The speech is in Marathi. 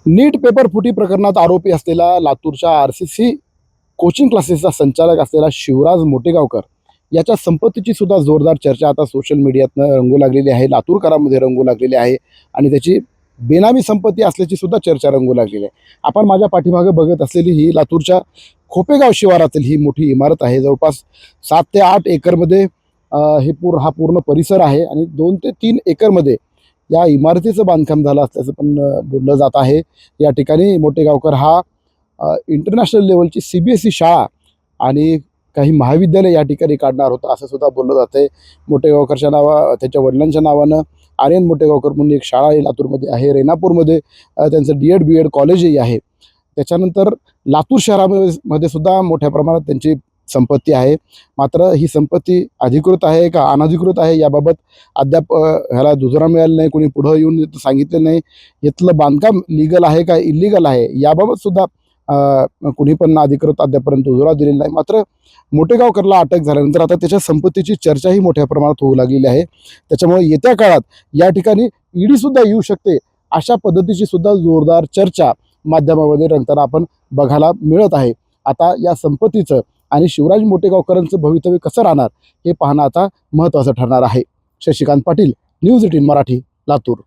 नीट पेपर फुटी प्रकरणात आरोपी असलेला लातूरच्या RCC कोचिंग क्लासेसचा संचालक असलेला शिवराज मोटेगावकर याच्या संपत्तीची सुद्धा जोरदार चर्चा आता सोशल मीडियातनं रंगू लागलेली आहे, लातूरकरांमध्ये रंगू लागलेली आहे आणि त्याची बेनामी संपत्ती असल्याची सुद्धा चर्चा रंगू लागलेली आहे. आपण माझ्या पाठीमागे बघत असलेली ही लातूरच्या खोपेगाव शिवारातील ही मोठी इमारत आहे. जवळपास 7 ते 8 एकरमध्ये हा पूर्ण परिसर आहे आणि 2 ते 3 एकरमध्ये या इमारतीचं बांधकाम झालं असल्याचं पण बोललं जात आहे. या ठिकाणी मोटेगावकर हा इंटरनॅशनल लेव्हलची CBSE शाळा आणि काही महाविद्यालय या ठिकाणी काढणार होता असं सुद्धा बोललं जातं आहे. मोटेगावकरच्या त्याच्या वडिलांच्या नावानं आर्यन मोटेगावकर म्हणून एक शाळा आहे लातूरमध्ये आहे. रेणापूरमध्ये त्यांचं D.Ed. B.Ed. कॉलेजही आहे. त्याच्यानंतर लातूर शहरामध्ये सुद्धा मोठ्या प्रमाणात त्यांची संपत्ती आहे. मात्र ही संपत्ती अधिकृत आहे का अनधिकृत आहे याबाबत अद्याप ह्याला दुजोरा मिळाला नाही. कोणी पुढं येऊन सांगितलं नाही. इथलं बांधकाम लीगल आहे का इल्लीगल आहे याबाबत सुद्धा कुणी पण अधिकृत अद्यापर्यंत दुजोरा दिलेला नाही. मात्र मोटेगावकरला अटक झाल्यानंतर आता त्याच्या संपत्तीची चर्चाही मोठ्या प्रमाणात होऊ लागलेली आहे. त्याच्यामुळे येत्या काळात या ठिकाणी ED सुद्धा येऊ शकते अशा पद्धतीची सुद्धा जोरदार चर्चा माध्यमामध्ये रंगताना आपण बघायला मिळत आहे. आता या संपत्तीचं आणि शिवराज मोटेगावकरांचं भवितव्य कसं राहणार हे पाहणं आता महत्त्वाचं ठरणार आहे. शशिकांत पाटील, न्यूज 18 मराठी, लातूर.